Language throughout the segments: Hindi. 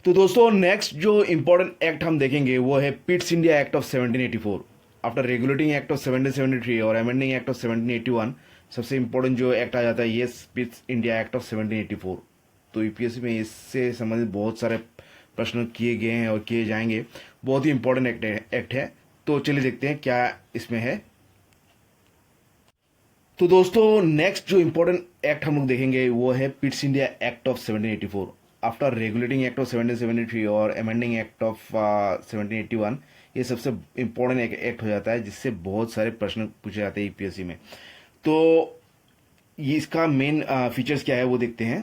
तो दोस्तों नेक्स्ट जो इम्पोर्टेंट एक्ट हम देखेंगे वो है Pitt's India act of 1784। After regulating act of 1773 और अमेंडिंग एक्ट ऑफ 1781 सबसे इम्पोर्टेंट जो एक्ट आ जाता है ये पिट्स इंडिया एक्ट ऑफ 1784। तो यूपीएससी में इससे संबंधित बहुत सारे प्रश्न किए गए हैं और किए जाएंगे। बहुत ही इम्पोर्टेंट एक्ट है। तो चलिए देखते हैं क्या इसमें है। तो दोस्तों नेक्स्ट जो इम्पोर्टेंट एक्ट हम लोग देखेंगे वो है Pitt's India act of 1784। After regulating act of 1773 और अमेंडिंग एक्ट ऑफ 1781 ये सबसे इम्पोर्टेंट एक्ट हो जाता है जिससे बहुत सारे प्रश्न पूछे जाते हैं यूपीएससी में। तो ये इसका मेन फीचर्स क्या है वो देखते हैं।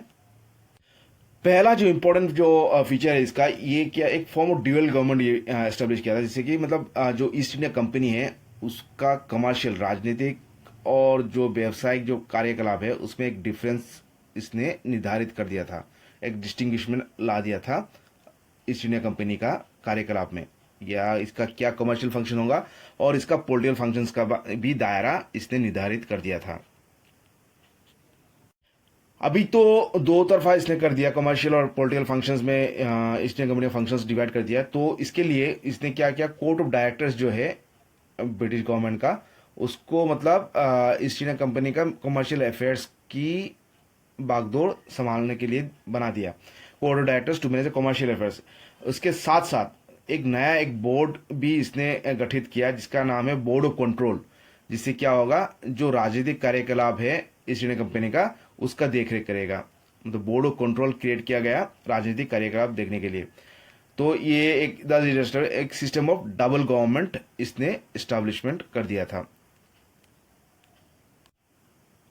पहला जो इम्पोर्टेंट जो फीचर है इसका ये क्या एक form of dual government establish किया था जिससे कि मतलब जो ईस्ट इंडिया कंपनी है उसका कमर्शियल राजनीतिक और जो व्यावसायिक जो कार्यकलाप है उसमें एक डिफरेंस इसने निर्धारित कर दिया था। एक डिस्टिंग्विशमेंट ला दिया था ईस्ट इंडिया कंपनी का कार्यकलाप में, या इसका क्या कमर्शियल फंक्शन होगा और इसका पॉलिटिकल फंक्शंस का भी दायरा इसने निर्धारित कर दिया था। अभी तो दो तरफा इसने कर दिया, कमर्शियल और पॉलिटिकल फंक्शंस में east India company functions divide कर दिया। तो इसके लिए इसने क्या किया, कोर्ट ऑफ डायरेक्टर्स जो है ब्रिटिश गवर्नमेंट का उसको मतलब ईस्ट इंडिया कंपनी का कमर्शियल अफेयर्स की बागडोर संभालने के लिए बना दिया, court of directors to manage commercial affairs. उसके साथ साथ एक नया एक बोर्ड भी इसने गठित किया जिसका नाम है बोर्ड ऑफ कंट्रोल, जिससे क्या होगा जो राजनीतिक कार्यकलाप है ईस्ट इंडिया कंपनी का उसका देखरेख करेगा। मतलब बोर्ड ऑफ कंट्रोल क्रिएट किया गया राजनीतिक कार्यकलाप देखने के लिए। तो ये एक सिस्टम ऑफ डबल गवर्नमेंट इसने इस्टेब्लिशमेंट कर दिया था।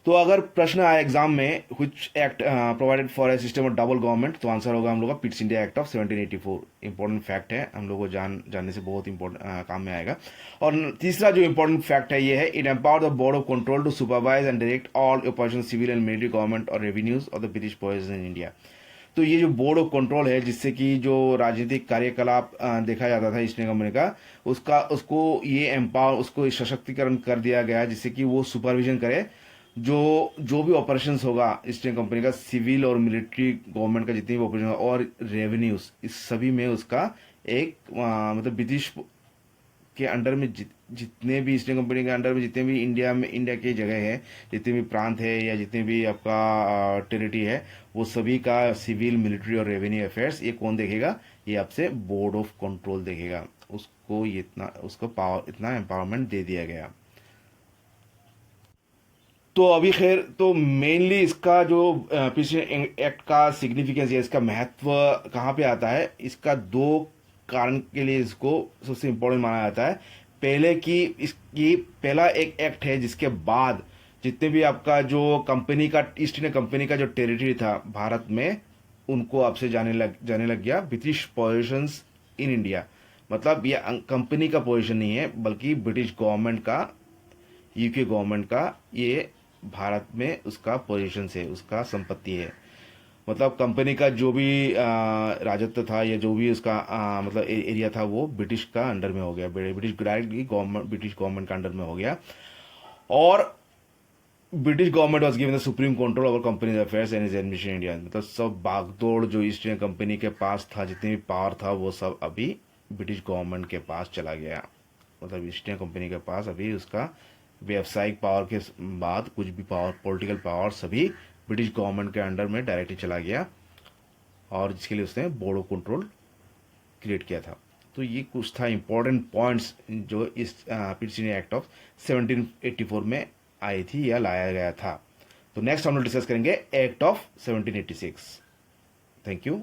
तो अगर प्रश्न आए एग्जाम में which act provided for a system of double government, तो आंसर होगा हम लोग का Pitt's India act of 1784। Important fact है, हम लोग को जानने से बहुत इंपॉर्टेंट काम में आएगा। और तीसरा जो इंपॉर्टेंट फैक्ट है ये है, it empower the board of control to supervise and direct all operation civil and military government और revenues of the British policy in India. तो ये जो बोर्ड ऑफ कंट्रोल है जिससे कि जो राजनीतिक कार्यकलाप देखा जाता था ईस्ट इंडिया कंपनी का उसको ये एम्पावर उसको सशक्तिकरण कर दिया गया जिससे कि वो सुपरविजन करे जो जो भी ऑपरेशंस होगा ईस्ट इंडिया कंपनी का, सिविल और मिलिट्री गवर्नमेंट का जितनी भी ऑपरेशन और रेवेन्यूज, इस सभी में उसका एक मतलब ब्रिटिश के अंडर में जितने भी ईस्ट इंडिया कंपनी के अंडर में जितने भी इंडिया की जगह है, जितने भी प्रांत है या जितने भी आपका टेरिटरी है, वो सभी का सिविल मिलिट्री और रेवेन्यू अफेयर्स ये कौन देखेगा, ये आपसे बोर्ड ऑफ कंट्रोल देखेगा। उसको ये इतना उसको पावर इतना एम्पावरमेंट दे दिया गया। तो अभी खैर तो मेनली इसका जो पिछले एक्ट का सिग्निफिकेंस या इसका महत्व कहाँ पे आता है, इसका दो कारण के लिए इसको सबसे इम्पोर्टेंट माना जाता है। पहले कि इसकी पहला एक एक्ट है जिसके बाद जितने भी आपका जो कंपनी का ईस्ट इंडिया कंपनी का जो टेरिटरी था भारत में उनको आपसे जाने लग गया ब्रिटिश पोजीशंस इन इंडिया। मतलब ये कंपनी का पोजीशन नहीं है बल्कि ब्रिटिश गवर्नमेंट का, यूके गवर्नमेंट का ये भारत में उसका पोजीशन है, उसका संपत्ति है। मतलब कंपनी का जो भी राजत्व था या जो भी उसका मतलब एरिया था वो ब्रिटिश का अंडर में हो गया, British directly government British government का अंडर में हो गया। और British government was given the supreme control over companies affairs and is administration India. मतलब सब बागदौड़ जो ईस्ट इंडिया कंपनी के पास था, जितने भी पावर था वो सब अभी ब्रिटिश गवर्नमेंट के पास चला गया। मतलब ईस्ट इंडिया कंपनी के पास अभी उसका व्यावसायिक पावर के बाद कुछ भी पावर, पॉलिटिकल पावर सभी ब्रिटिश गवर्नमेंट के अंडर में डायरेक्टली चला गया, और जिसके लिए उसने बोर्ड ऑफ कंट्रोल क्रिएट किया था। तो ये कुछ था इंपॉर्टेंट पॉइंट्स जो इस पिट्स इंडिया एक्ट ऑफ 1784 में आई थी या लाया गया था। तो नेक्स्ट हम लोग डिस्कस करेंगे एक्ट ऑफ 1786। Thank you.